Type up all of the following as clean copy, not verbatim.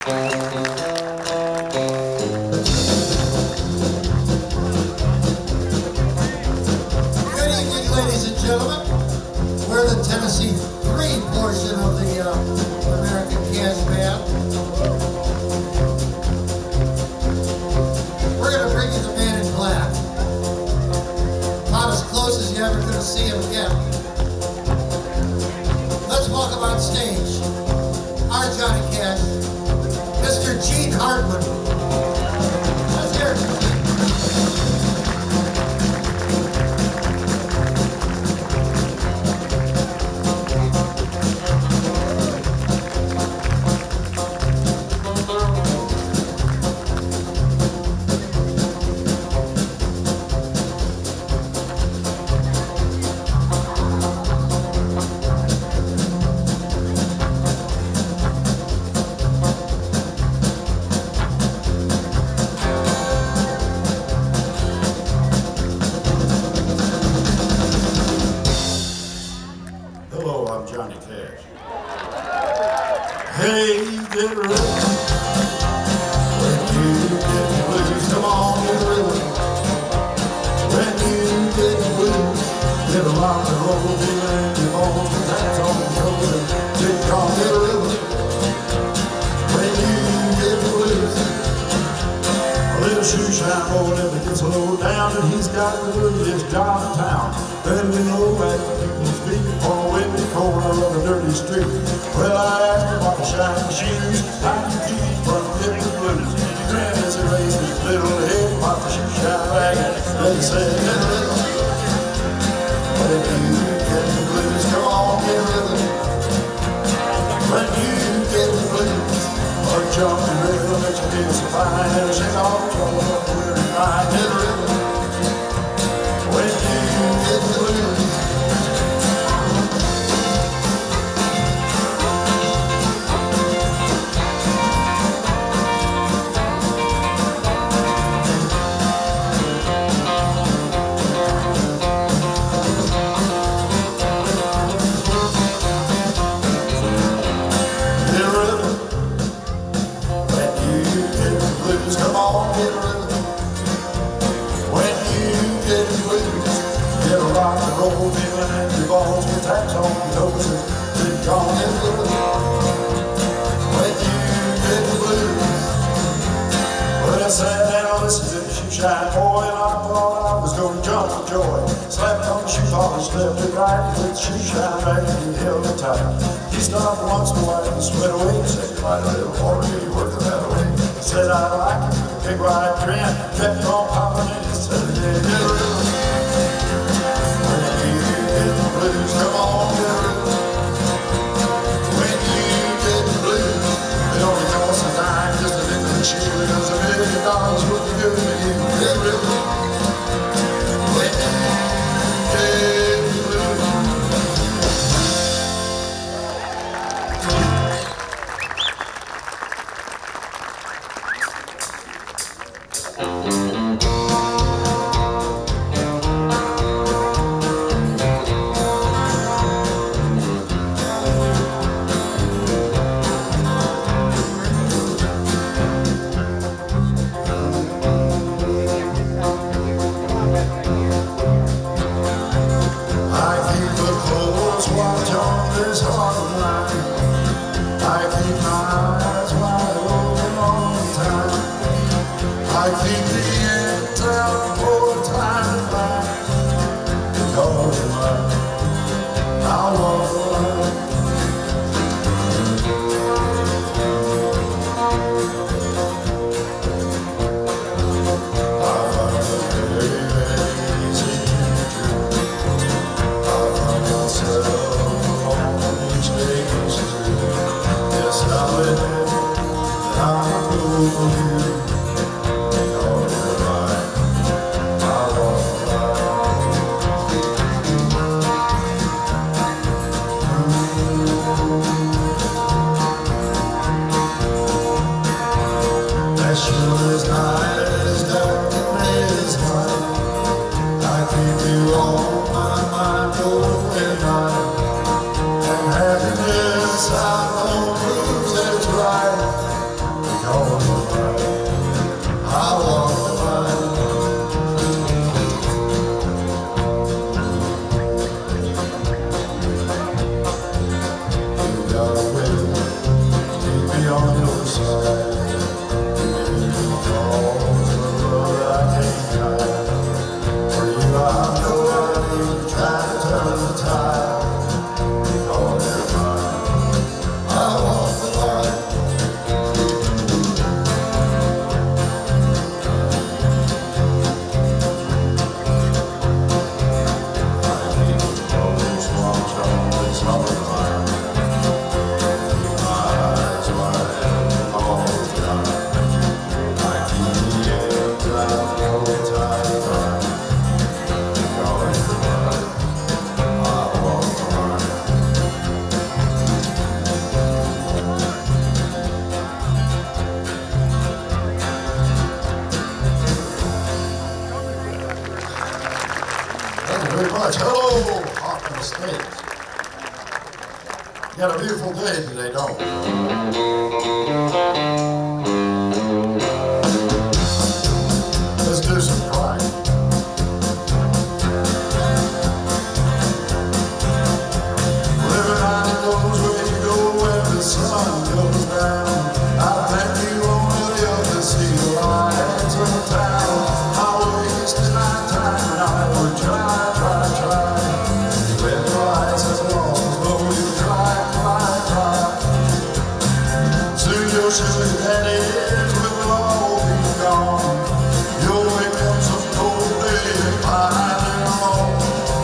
Ladies and gentlemen, we're the Tennessee 3 portion of the American Cash Band. We're going to bring you the Man in Black. About as close as you're ever going to see him again. Let's welcome on stage our Johnny Cash, Mr. Gene Hartman. Let's hear it. Hello, I'm Johnny Cash. Hey, get ready. When you get the blues, come on, get ready. When you get the blues, get a rock and roll, feeling your bones, with hands on the shoulder, take on, get ready. When you get the blues, a little shoe shine boy never gets low down, and he's got the blues job in town. Then we know at the people's feet, on a windy corner of a dirty street. Well, I asked him about the shiny shoes, how do you keep from getting the blues? He grinned as he raised his little head, popped the shoe shine rag, then he said, get a rhythm. When you get the blues, come on, get a rhythm. When you get the blues, a jumping rhythm that you feel so fine, and shake all the trouble up the weary mind, get a rhythm. When you get the blues, get a rhythm. When you get the blues, come on, get a rhythm. When you get the blues, get a rock and roll feeling in your bones, with taps on your toes, and get on, get a rhythm. When you get the blues, well, I sat down, listened to the shoe shine boy, and I thought I was going to jump with joy. Slapped on the shoe polish, left and right, with the shoe shine back, and he held it tight. He stopped once to wipe the sweat away, and said, "You might a little more, you working that way." He said, "I like it, big wide grin," kept on popping in his head, get a rhythm. When you get the blues, come on, get a rhythm. When you get the blues, it only costs a dime, just a little shoe, and it's $1 million worth of good to you, get a rhythm. When you get the blues. I keep a close watch on this heart of mine. I keep my eyes wide open all the time. I keep the the other side. Cause the blood I can't hide. For you I know I need to try to turn the tide. Because you're mine, I walk the line. Thank you very much. Hello, Hoffman Estates. You got a beautiful day today, don't you? Let's do some crying. Living out in those where you go when the sun goes down. I think you won't really up to see the lights of town. I wasted my time and I would try. When the lights have lost, though you try. Soon your sugar daddies will all be gone. You'll wake up some cold day and find it wrong.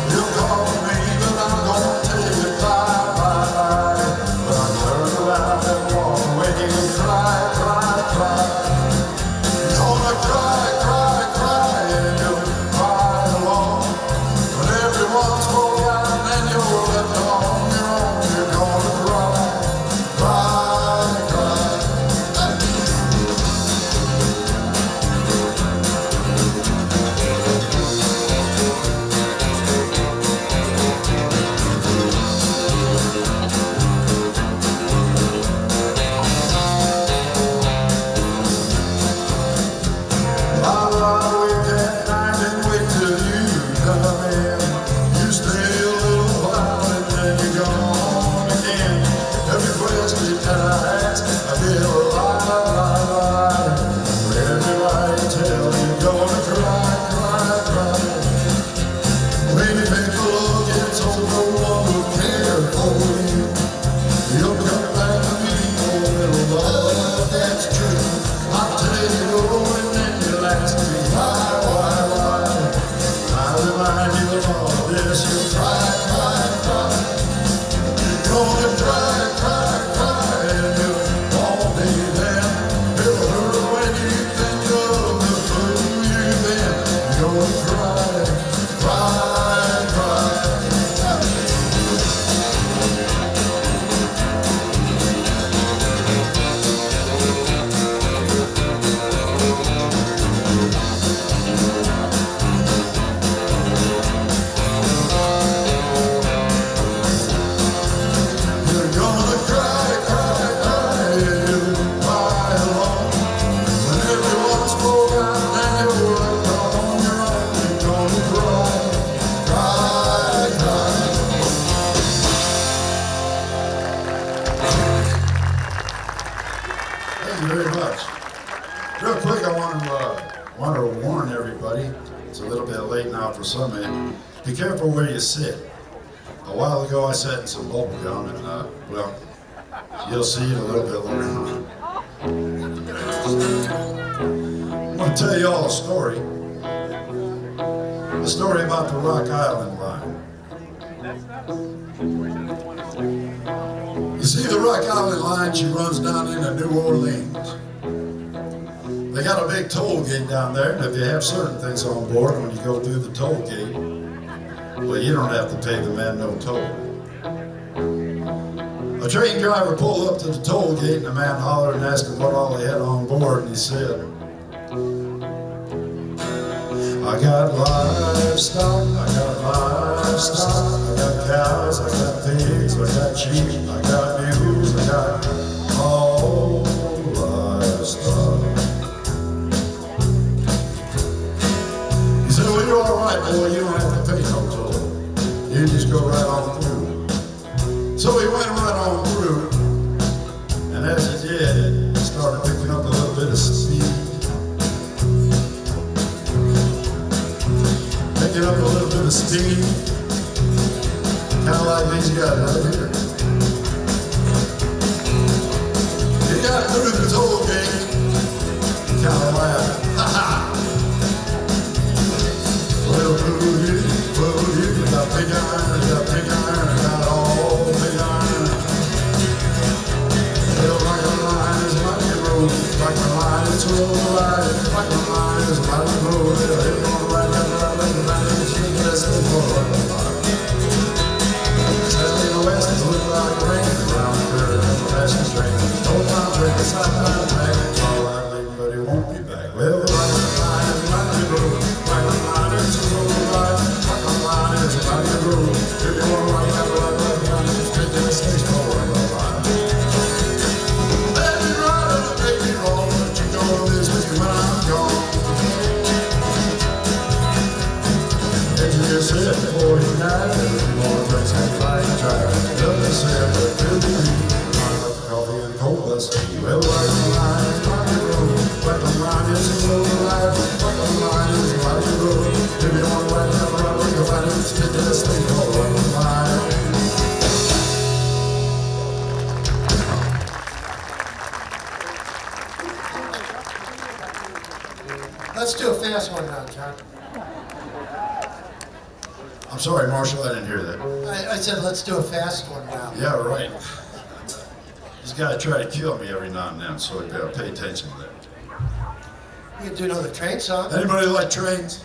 You'll call me, but I'm gonna tell you bye. But I turn around and walk away and cry. You're gonna cry, and you'll cry along. When everyone's forgotten and you're left on your own, you're gonna cry. Thank you very much. Real quick, I want to warn everybody. It's a little bit late now for some of you. Be careful where you sit. A while ago, I sat in some bubble gum, and well, you'll see it a little bit later on. I'm going to tell you all a story. A story about the Rock Island line. You see, the Rock Island line, she runs down into New Orleans. They got a big toll gate down there, and if you have certain things on board, when you go through the toll gate, well, you don't have to pay the man no toll. A train driver pulled up to the toll gate, and the man hollered and asked him what all he had on board, and he said, I got livestock, I got cows, I got pigs, I got sheep, I got mules, I got all livestock. He said, well, you're all right, boy, you don't have to pay no toll. You just go right on through. So he went right on through, and as he did, started picking up a little bit of speed. Picking up a little bit of steam. Kind of like these guys out here. He got through the toll gate. Kind of laughed. Ha ha! Well, you got big iron, got all big iron. Well, like a line is like a road, like a line is a road, like a line is like a road. They're gonna ride down the road, and ride down the street, and that's the road. Saturday in the west is looking like rain around the curve, and the fastest train. Old time train, southbound train, all right, lady, but he won't be back. Well, like a line is like a road, like a line is a road, like a line is like a road. If you want to ride down the road, straight to the station, all right, all right. Let me ride on the baby roll, but you know this is when I'm gone. Engineer said before he died, there was more drinks and flying drive. Nothing said, but good to me. Coffee and cold, let's see. Well, like a line is like a road, like a line is a road alive, like a line is like a road. If you want to ride down the road, you'll find it, stick to this thing called like a line. Let's do a fast one now, John. I'm sorry, Marshall, I didn't hear that. I said let's do a fast one now. Yeah, right. He's got to try to kill me every now and then, so we better pay attention to that. You can do another train song. Anybody like trains?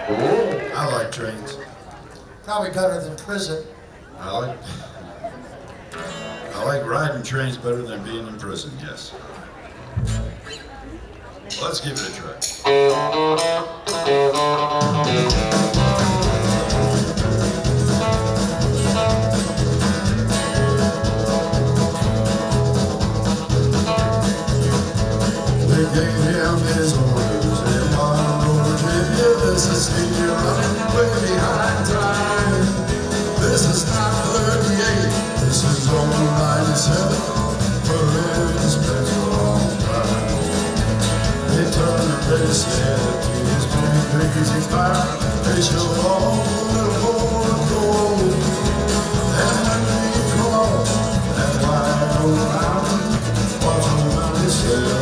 I like trains. Probably better than prison. I like riding trains better than being in prison, yes. Let's give it a try. They gave him his orders in Monroe, Virginia. This is Stevie running way behind time. This is not 38, this is only 97. But it's been so long time. They turned and they said to his big crazy fire, they showed all the Lord gold. And when he crossed that wide old mountain, watch the mountain sail.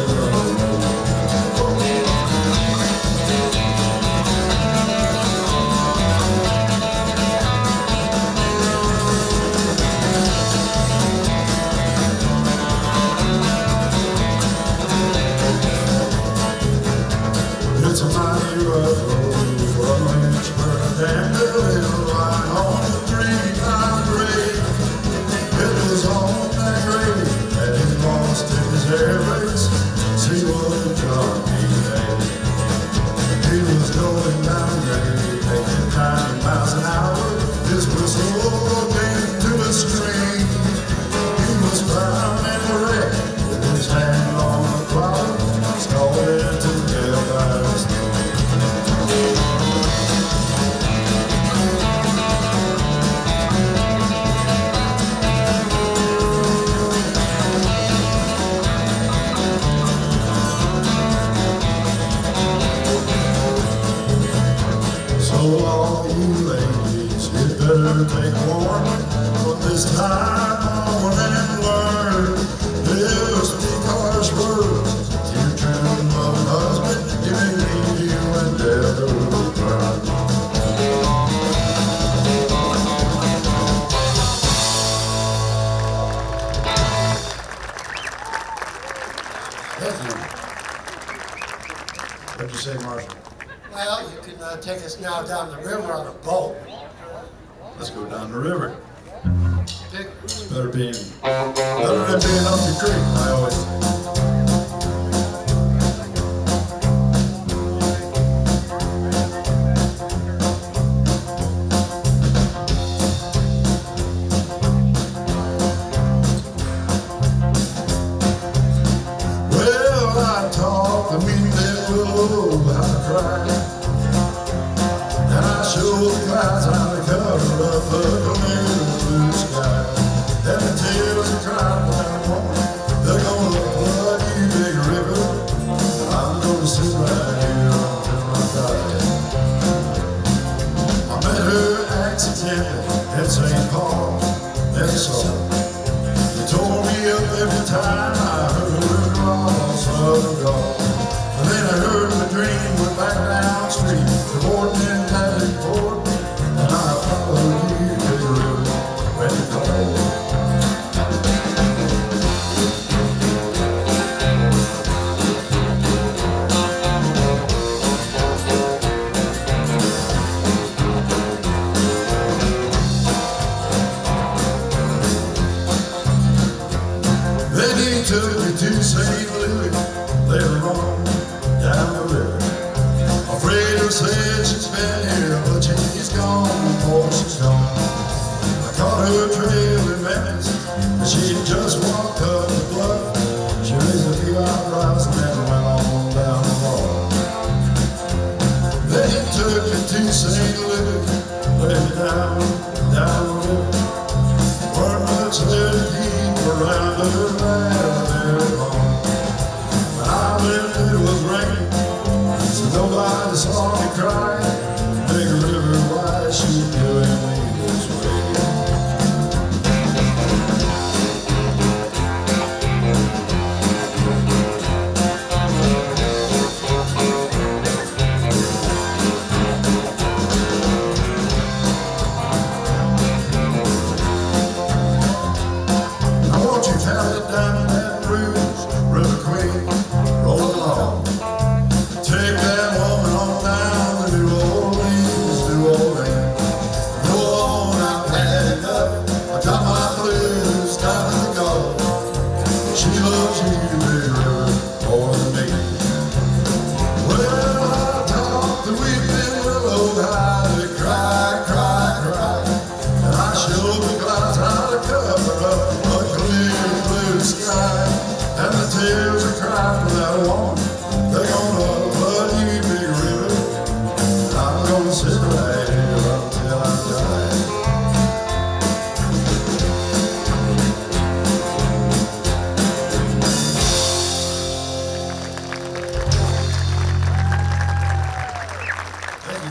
It's a mighty rough road from Lynchburg down to Little Line on the 3-mile grade. It was on that grade that he lost his air brakes. See what the jockey had. He was going down grade, making 90 miles an hour. His whistle came to a scream. He was found in the wreck with his hand on the throttle, stalled into hell by his feet. So all you ladies, you better take warning from this time on and learn. Never speak harsh words to your true loving husband. He may leave you and death will burn. Thank you. What'd you say, Marshall? Well, you can take us now down the river on a boat. Let's go down the river. Big, Better than being up the creek, I always say. Well, I talk the wind that will I cry. And I show the clouds how to cover up the blue sky. And the tears are crying when I'm they're gonna look blood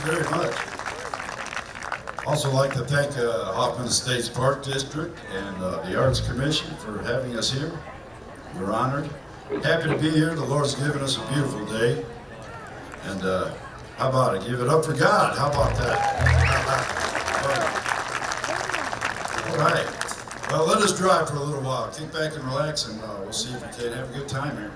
very much. Also like to thank Hoffman Estates Park District and the Arts Commission for having us here. We're honored. Happy to be here. The Lord's given us a beautiful day. And how about it? Give it up for God. How about that? All right. Well, let us drive for a little while. Kick back and relax, and we'll see if we can have a good time here.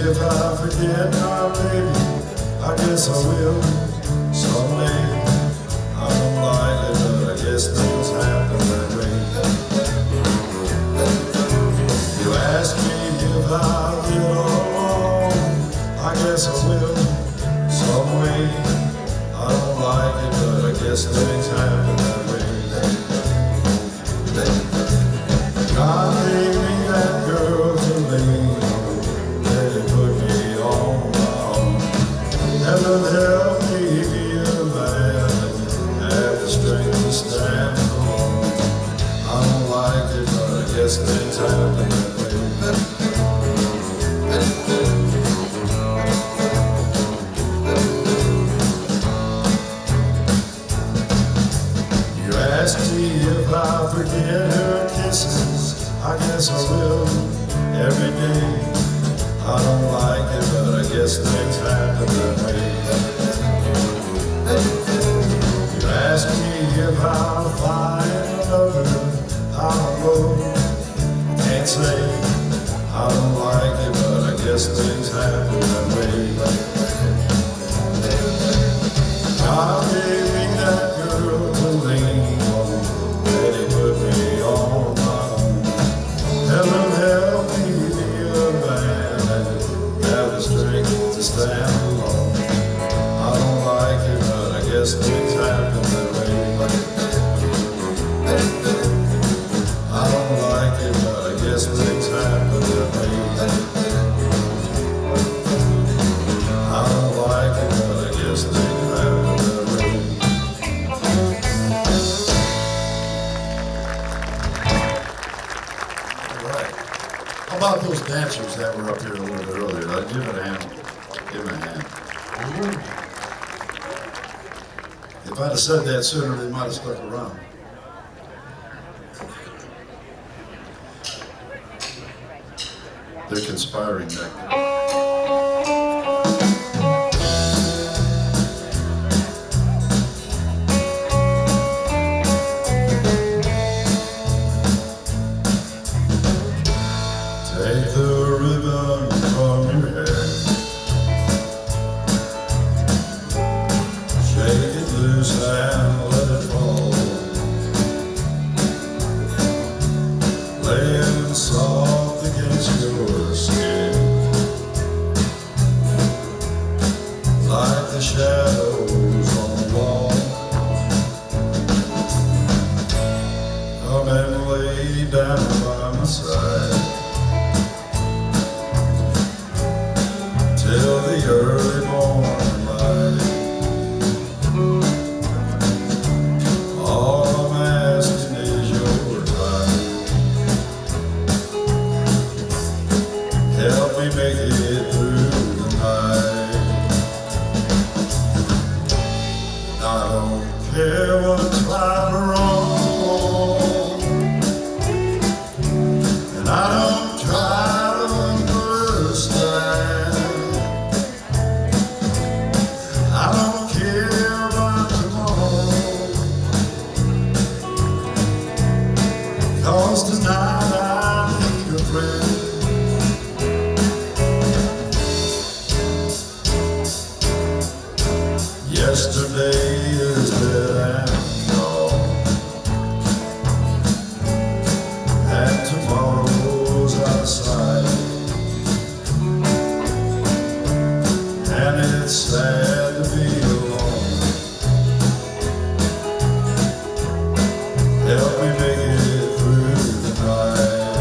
If I forget my baby, I guess I will someday. I don't like it, but I guess things happen that way. You ask me if I'll get along, I guess I will some way. I don't like it, but I guess things happen that way. God gave me that girl to lean. Heaven help me be a man and have the strength to stand alone. I don't like it, but I guess things happen that way. You ask me if I forget her kisses, I guess I will every day. I don't like it, but I guess things happen that way. You ask me if I'll find another, I don't know, can't say. I don't like it, but I guess things happen that way. God gave me that girl to lean on, and He put me on my own. Heaven help me be a man, have the strength to stand alone. I don't like it, but I guess things happen that way. I don't like it, but I guess things happen that way. I don't like it, but I guess things happen that way. All right. How about those dancers that were up here a little bit earlier? I'd give it a hand. Give them a hand. If I'd have said that sooner, they might have stuck around. They're conspiring back there. Take the ribbon from your hair, shake it loose and let it fall, laying soft against your skin, like the shadows on the wall. Come and lay down by my side till the early morning light. All I'm asking is your time. Help me make it through the night. I don't care what's right or wrong, and I don't try to understand. I don't care about tomorrow, 'cause tonight I need a friend. Yesterday is dead and gone, and tomorrow's out of sight, and it's sad to be alone. Help me make it through the night.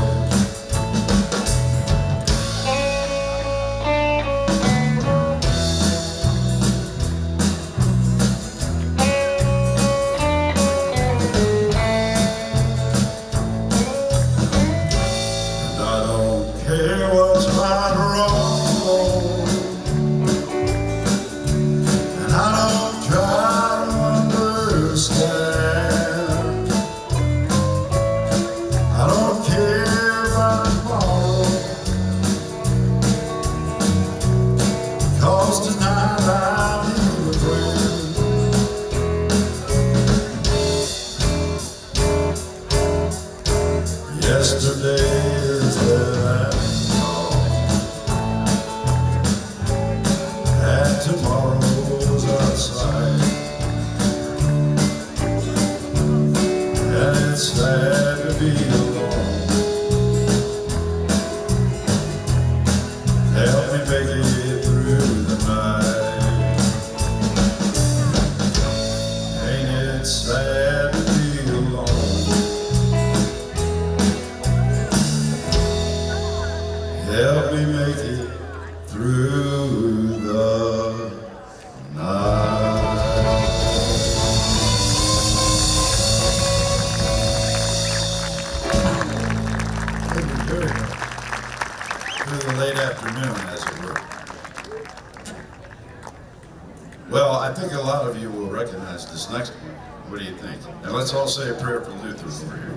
Well, I think a lot of you will recognize this next one. What do you think? And let's all say a prayer for Luther over here.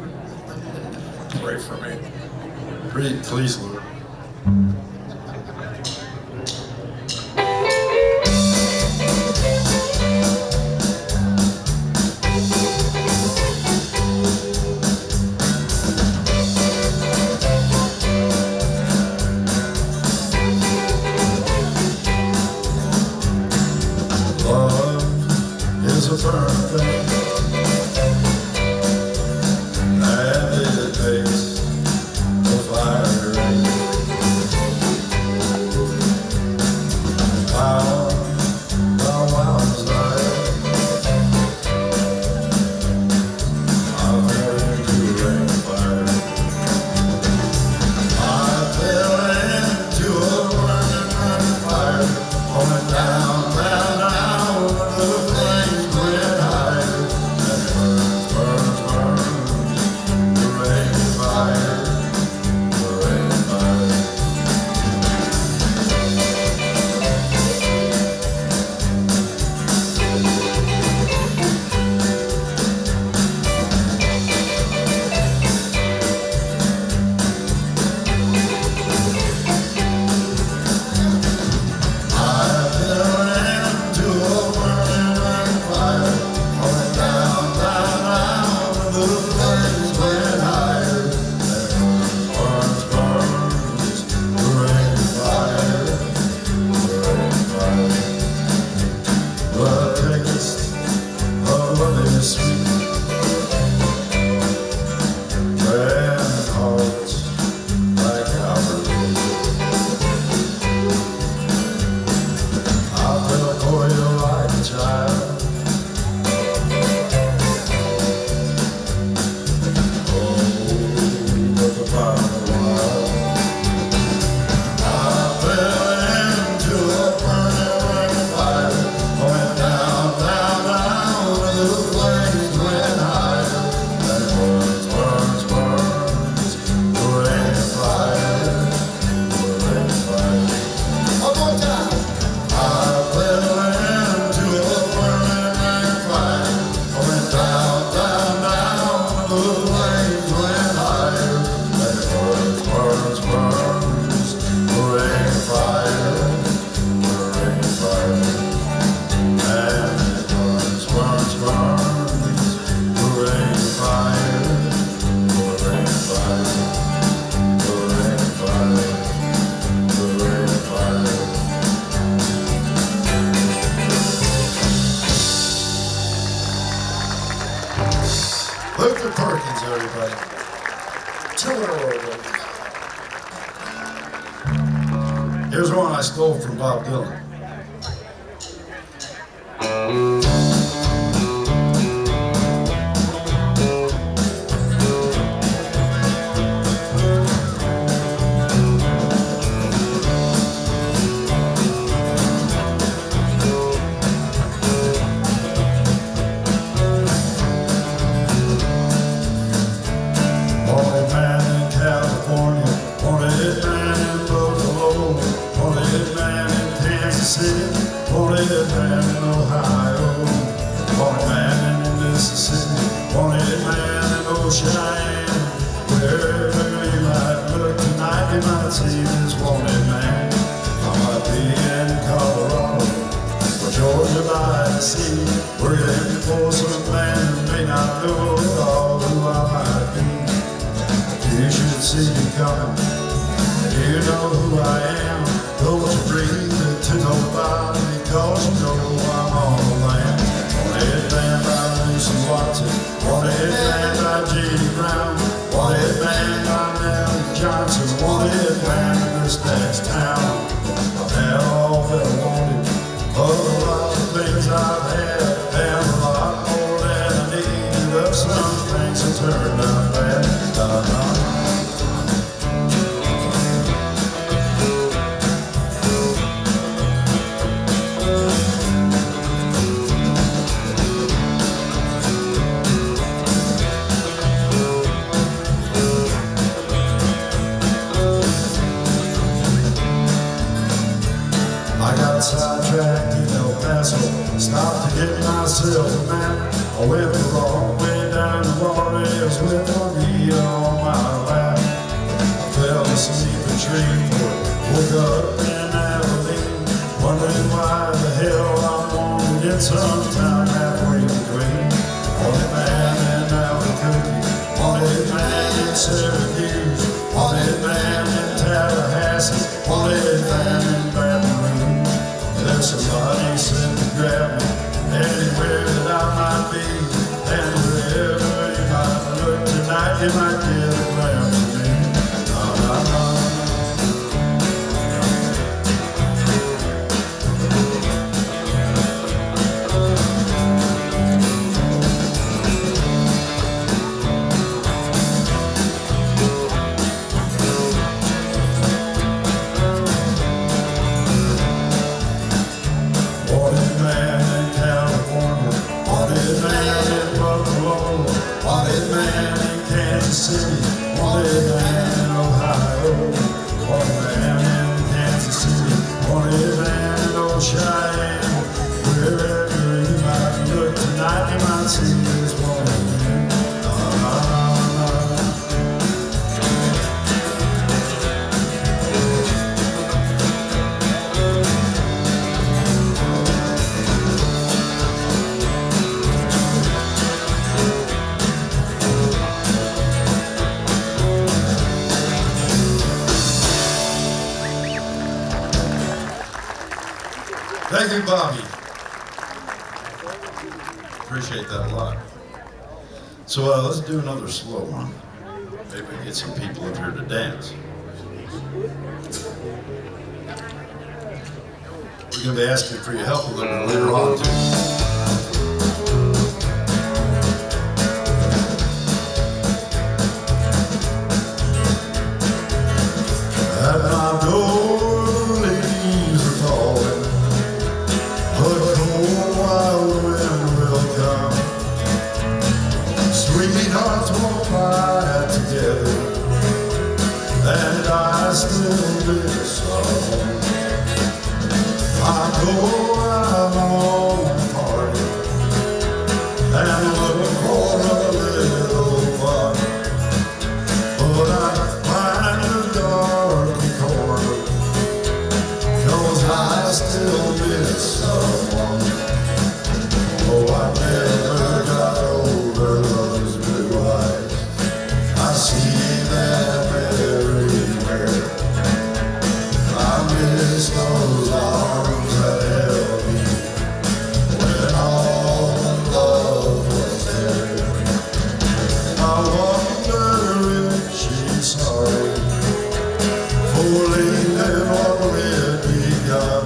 Pray for me. Please, Lord. Love is a firm thing, and it makes a fire ring. How was I? I fell into a ring of fire. I fell into a burning fire, going down, down, down, the flames went higher, and it burns, burns, burns, the rain of fire, the rain of fire. I fell into a burning fire, going down, down, down, the flames went higher, and it burns, burns, the rain of fire, the rain of fire. The taste of love is sweet, and hearts like Calvary. I felt for you like a child. Oh, but the fire was wild. I fell into a burning fire, going down, down, down, the flames went higher, and it burns, burns, burns, the rain of fire, the rain of fire. One more time. I fell into a burning fire, going down, down, down, the flames went higher, and it burns, burns, burns, the rain of fire, the rain of fire. And it burns, burns, burns, the rain of fire, the rain of fire, the rain of fire, the rain of fire. Luther Perkins, everybody. Here's one I stole from Bob Dylan. Wanted man in California, wanted man in Buffalo, wanted man in Kansas City, wanted man in Ohio, wanted man in Mississippi, wanted man in Oceania. Wherever you might look tonight, you might see this wanted man. I might be in Colorado, or Georgia by the sea, where you're looking for some man who may not know at all who I might be. You should see me coming, and you know who I am. Don't you breathe it to nobody, cause you know I'm on the land. Wanted man by Lucy Watson, wanted man by J.D. Brown, wanted man by Nellie Johnson, wanted man in this next town. I've had all that I wanted, a lot of things I've had, and a lot more than I needed. Of some things that turned out bad. got sidetracked in El Paso, stopped to get myself a map. I went the wrong way down to Juarez with Juanita on my lap. I fell asleep in Shreveport, woke up in Abilene, wondering why the hell I wanted to get sometime halfway between. Wanted man in Albuquerque, wanted man in Syracuse, wanted man in Tallahassee, wanted man in Baton Rouge. There's somebody sent to grab me anywhere that I might be, and wherever you might look tonight, you might get a glimpse of me. City, wanted man in Ohio, wanted man in Kansas City, wanted man in old Cheyenne. Wherever you might look tonight, you might see this wanted man. Thank you, Bobby. Appreciate that a lot. So let's do another slow one. Maybe we get some people up here to dance. We're going to be asking for your help a little bit later on, too. At my door, the leaves are falling. A cold wild wind will come. Sweethearts won't fight together, and I still miss home. I go out on the party and look for a little fun, but I find a dark corner, 'cause I still miss someone. Oh, I never got over those blue eyes. I see them everywhere. I miss those arms that held me when all the love was there. I wonder if she's sorry for leaving what we'd begun.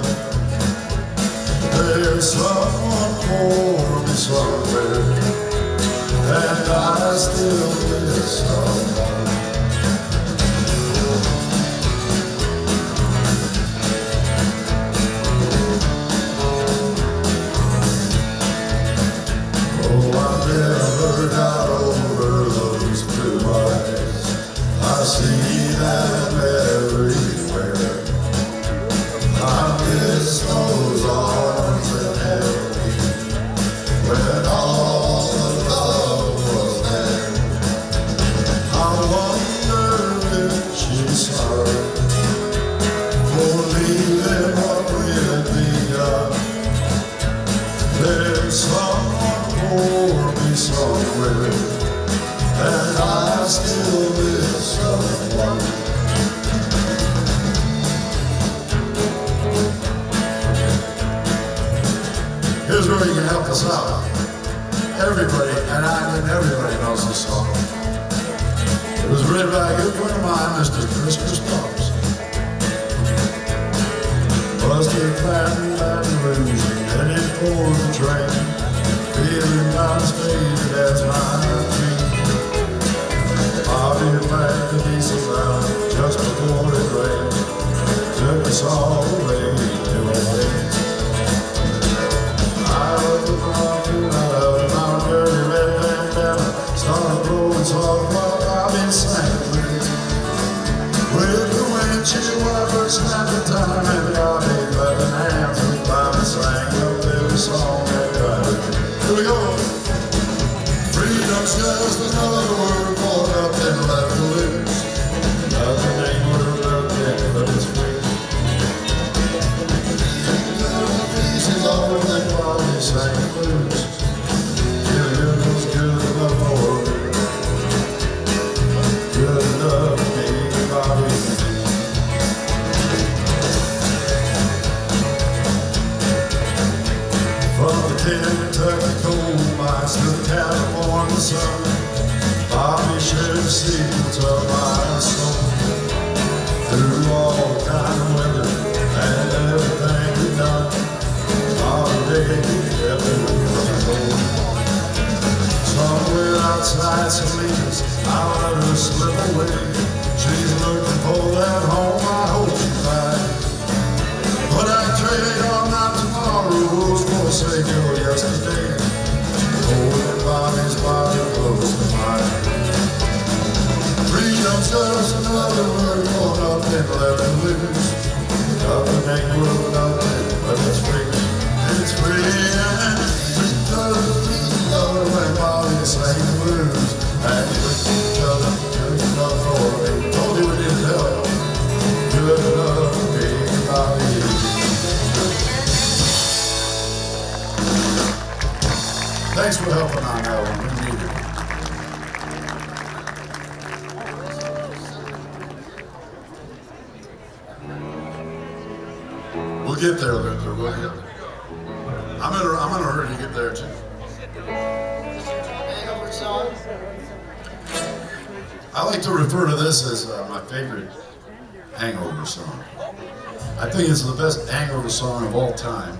There's someone for me somewhere, and I still miss someone. Oh, I never got over those blue eyes. I see them everywhere. I miss those arms that held me when all the love was there. I wonder if she's sorry for leaving what we had begun. There's someone for me somewhere, and I still miss someone. Here's where you can help us out. Everybody, and I mean everybody, knows this song. It was written by a good friend of mine, Mr. Chris Thomas. Busted flat in Baton Rouge, headed for the train, feeling about as faded as my dream. I'll be back to diesel out just before it rained, took us all the way to Orleans. I was a prophet of my dirty red bandana, started blowing soft while I've been singing. With the windshield wiper snapping time, and I'll be clapping hands sang the blues. Junior was good enough for me. Good enough for me, Bobby. From the Kentucky coal mines to the California sun, Bobby shared the secrets of my soul. Through all kind of weather and everything we've done, our day kept moving home. Somewhere outside Salinas, I'll let her slip away. She's looking for that home, I hope she finds. But I trade all my tomorrows for the sake of yesterday. Holding Bobby's body close to mine. Freedom's just another word for nothing, letting loose. Nothing ain't worth nothing, but it's free. It's free and free doesn't mean love when Bobby sang the blues. And with each other, good enough for me. Told you we didn't help. Good enough for me, Bobby. Thanks for helping on that one. We need it. We'll get there, Luther. We'll get there. I'm in a hurry to get there too. Hangover song. I like to refer to this as my favorite hangover song. I think it's the best hangover song of all time.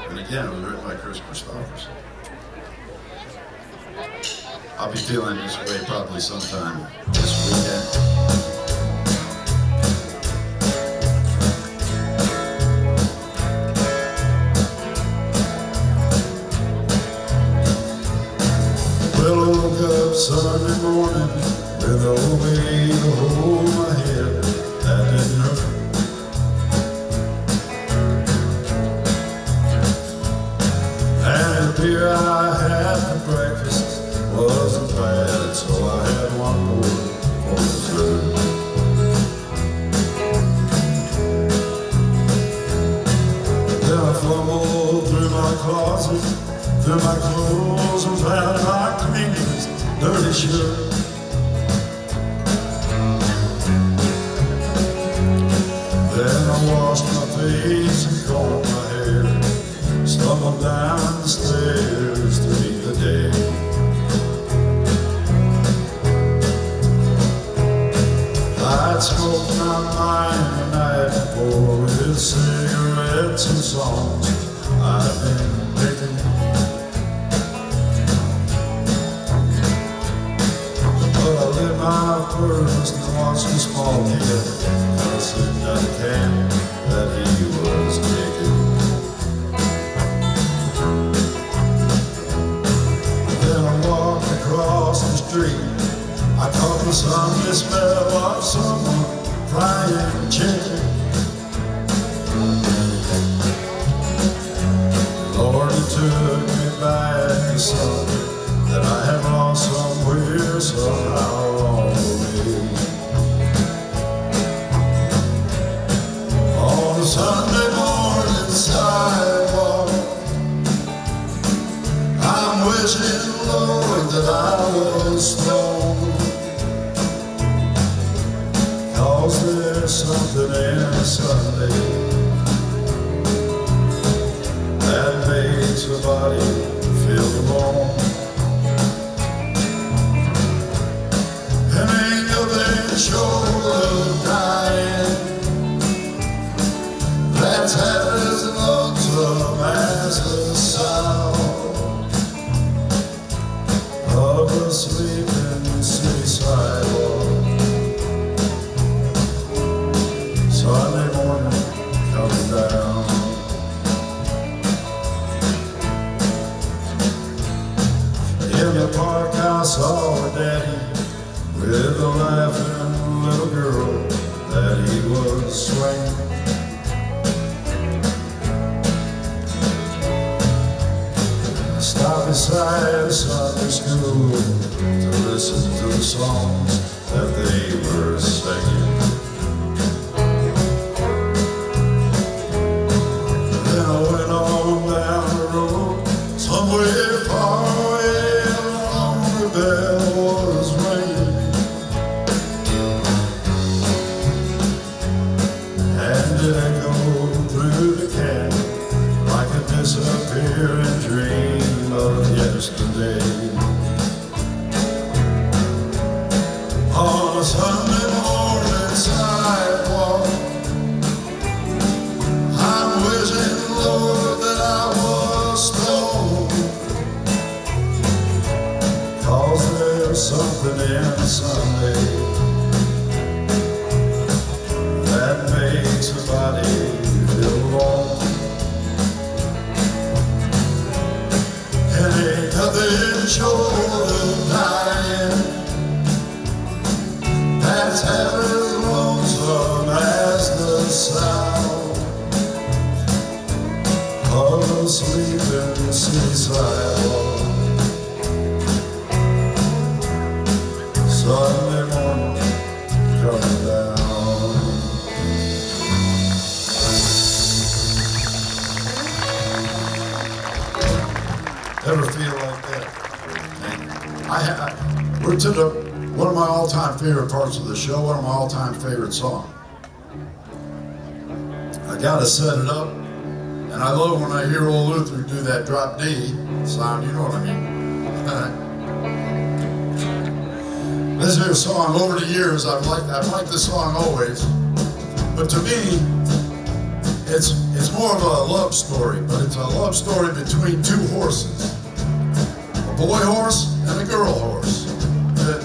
And again, it was written by Chris Christopherson. I'll be feeling this way probably sometime this weekend. Well, I woke up Sunday morning with old baby to hold my head. That didn't hurt. And the beer I had for breakfast wasn't bad, so I had one more for dessert. Then I fumbled through my closet, through my clothes, and found my cleanest dirty shirt. Then I washed my face and combed my hair, stumbled down the stairs to meet the day. I'd smoked my mind the night before with cigarettes and songs I've been picking. But I lit my first and watched a small kid cussing at a can that he was kicking. Then I walked across the street. I caught the Sunday smell of someone frying chicken. Lord, it took me back to something that I had lost somewhere, somehow along the way. On a Sunday morning sidewalk, I'm wishing, Lord, that I was stoned. 'Cause there's something in a Sunday that makes a body feel alone. And ain't nothing short of dying that's half as lonesome as the sound of a sleeping city sidewalk. Sunday morning coming down. In the park I saw a daddy with a laughing little girl that he was swinging. I stopped beside a Sunday school to listen to the songs that they were singing. Then I went on down the road disappear and dream of yesterday. On a Sunday morning sidewalk, I'm wishing, Lord, that I was stoned, 'cause there's something in Sunday that makes a body feel wrong. And ain't nothing short of dying that's half as lonesome as the sound of a sleeping seaside walk. Sunday morning coming down. Ever feel like that? We're to one of my all-time favorite parts of the show, one of my all-time favorite songs. I gotta set it up, and I love when I hear old Luther do that drop D sound, you know what I mean. This here song, over the years, I've liked this song always, but to me, it's more of a love story, but it's a love story between two horses, a boy horse and a girl horse.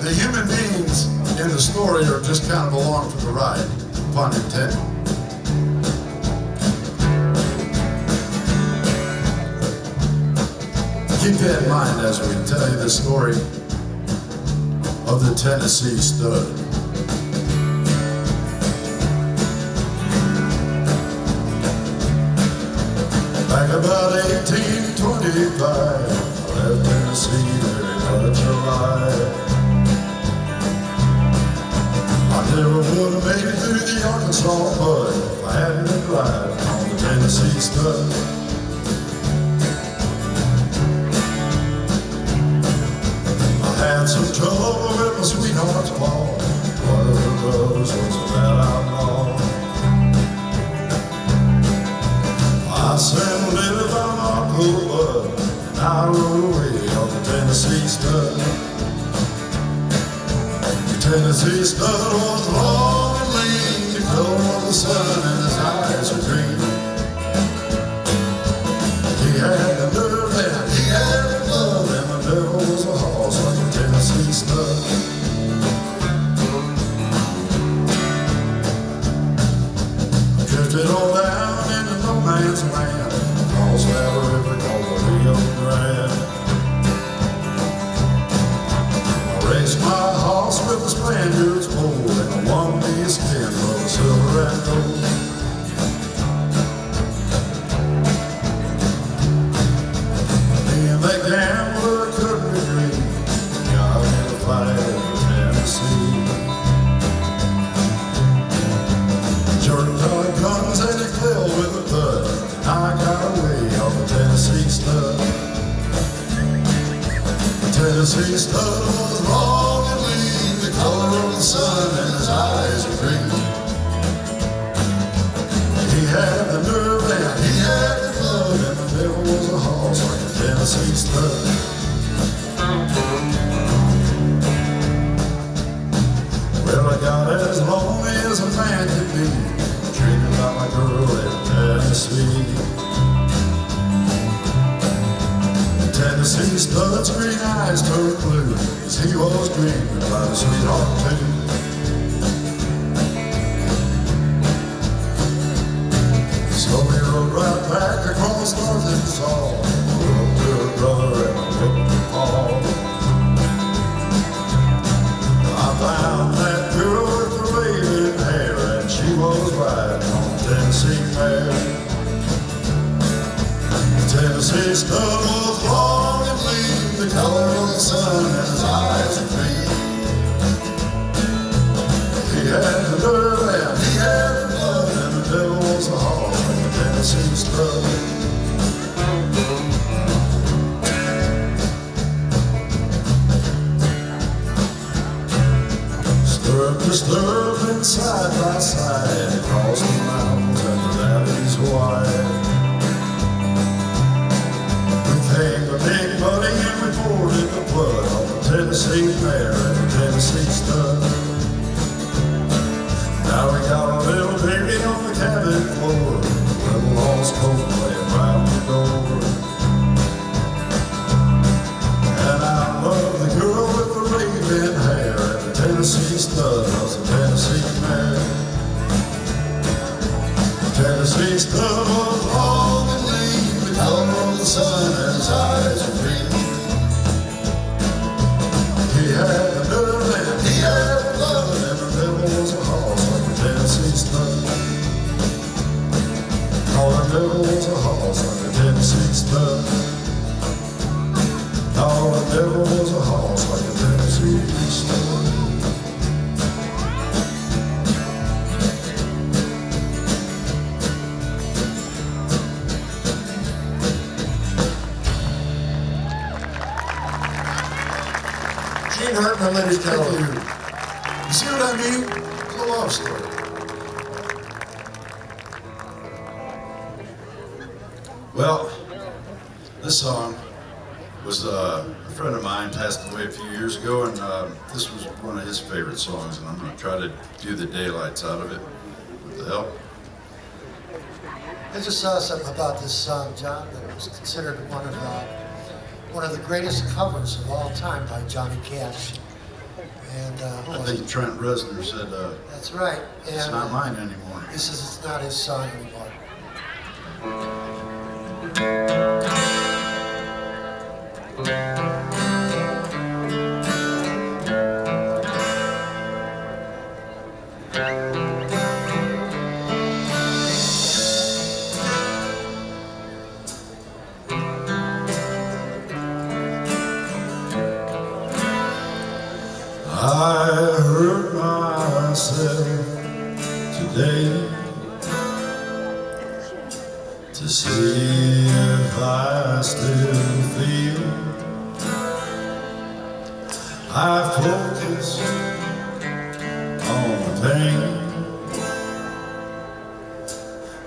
The human beings in the story are just kind of along for the ride, pun intended. Keep that in mind as we tell you the story of the Tennessee Stud. Back about 1825, I left Tennessee very much alive. I never would have made it through the Arkansas mud if I hadn't been riding on the Tennessee Stud. I had some trouble with my sweetheart's paw. One of her gloves was a bad outlaw. I settled in about my cool blood, and I rode away on the Tennessee Stud. The Tennessee Stud was long and lean, the color of the sun, and his eyes were green. He had the nerve and he had the love, and the devil was a horse like a Tennessee Stud. I drifted on down into no man's land, across that river called the Rio Grande. I raced my horse with a Spaniard's pole, and I won me a skin of the silver and gold. Me and that gambler couldn't agree, got in a fight in Tennessee. Jordan got guns and he fell with a thud, and I got away on the Tennessee Stud. The Tennessee Stud was long and lean, the color of the sun, and his eyes were green. He had the nerve and he had the blood, and the devil was a horse like a Tennessee Stud. Well, I got as lonely as a man could be, dreaming about my girl in Tennessee. The Tennessee Stud's green eyes turned blue as he was dreaming about a sweetheart too. So we rode right back across Arkansas, looked to her brother and I looked to Paul. I found that girl with the waving hair, and she was riding on the Tennessee mare. The Tennessee Stud was long and lean, the color of the sun, and his eyes were green. He had the nerve and he had the blood, and the devil was a horse like the Tennessee Stud. Disturbing side by side across the mountains and the valleys wide. Tennessee mare and a Tennessee stud. Now we got a little baby on the cabin floor, a little lost coat laying round the door. And I love the girl with the raven hair and the Tennessee stud was a Tennessee mare. Tennessee stud was long and lean, the color of the sun and his eyes were green. He had the nerve and he had the blood, and the devil was a horse like a Tennessee stud. Oh, the devil was a horse like a Tennessee stud. Oh, the devil was a horse like a Tennessee stud. Gene Hartman, ladies and gentlemen. You see what I mean? It's a love story. Well, this song was a friend of mine passed away a few years ago, and this was one of his favorite songs, and I'm going to try to do the daylights out of it with the help. I just saw something about this song, John, that it was considered one of the greatest covers of all time by Johnny Cash. And I think Trent Reznor said, that's right. And it's not mine anymore. he says it's not his song anymore. I hurt myself today to see if I still feel. I focus on the pain,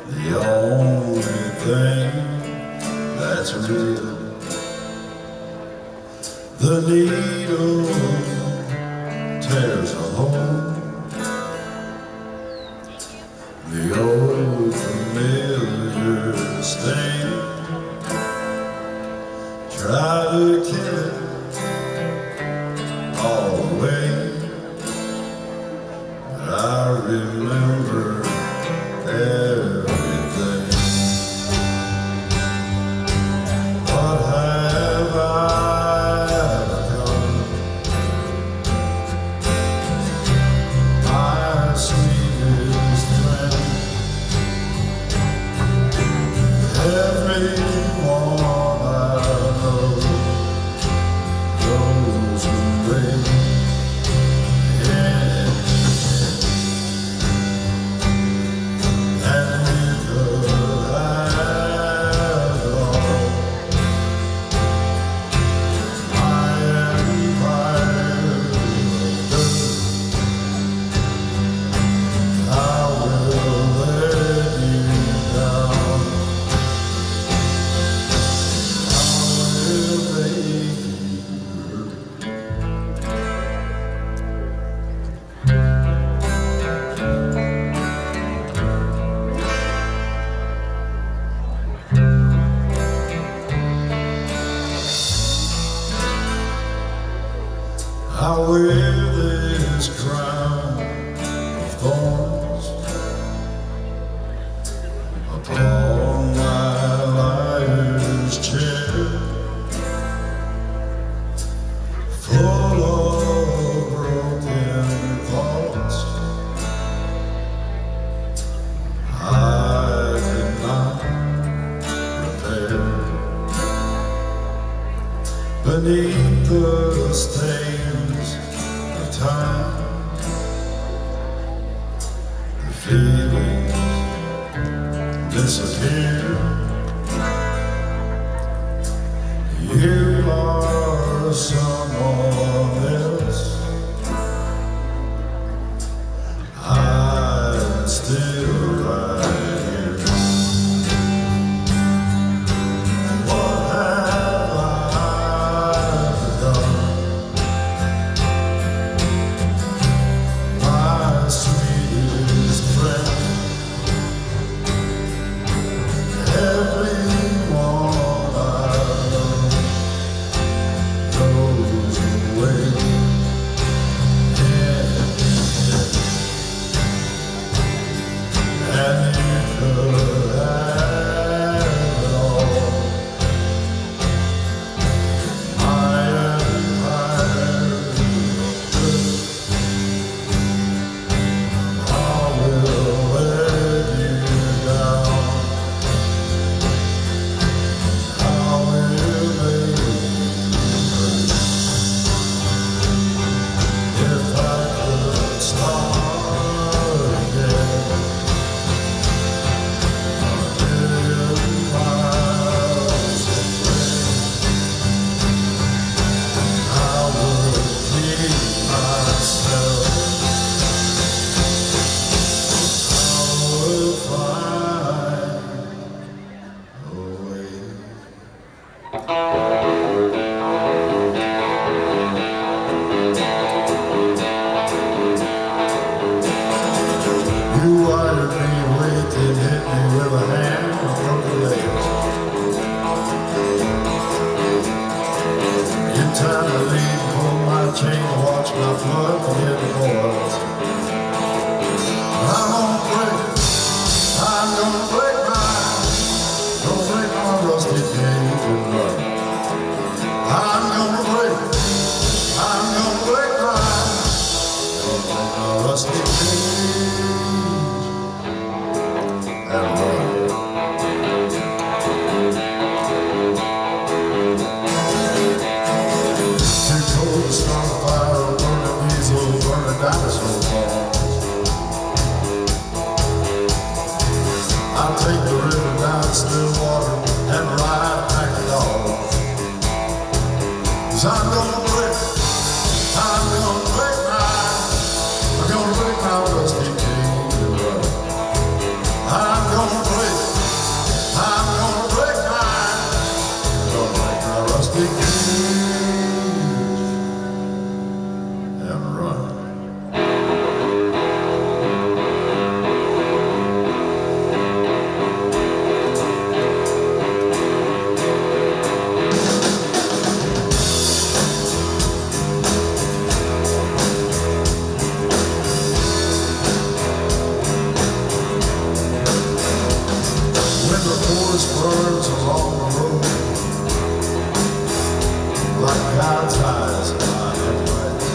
the only thing that's real. The needle tears a hole, the old familiar stain. Try to kill it all away, but I remember everything. What have I become? My sweetest friend. Everyone I know goes away. And we could have it all. My empire of dirt. I will let you down. I will make you hurt. I wear this crown of thorns upon my liar's chair, full of broken thoughts I could not repair. Beneath the stains of time, the feelings disappear. You are someone else. I'm still right here. What have I done? You wired me with and hit me with a hand from the legs. You tied my lead, pulled my chain, watched my blood begin to boil. I'm gonna break my rusty cage and run. I'm gonna break my rusty cage and run. Too cold to start a fire, burn a diesel, burn a dinosaur balls. I'll take the river down to Stillwater and ride back the dogs. 'Cause I'm gonna break my rusty cage and run. I'm gonna break my rusty cage and run. Burns along the road like God's eyes in my headlights.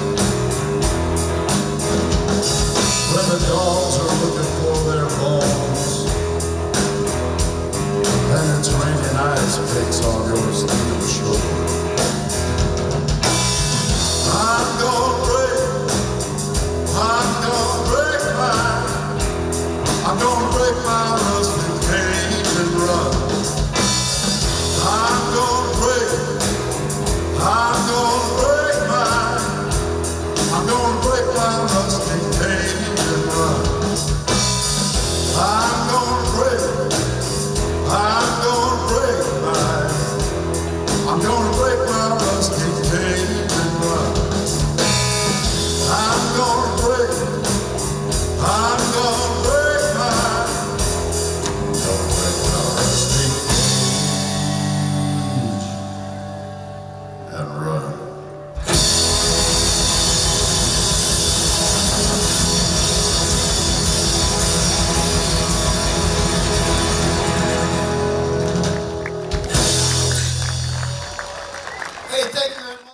When the dogs are looking for their bones and it's raining ice picks on your steel shoulder, I'm gonna break my rusty cage and run. I'm gonna break my rusty cage and run. I'm gonna break my rusty cage and run. I'm gonna break my rusty cage and run. Hey, thank you.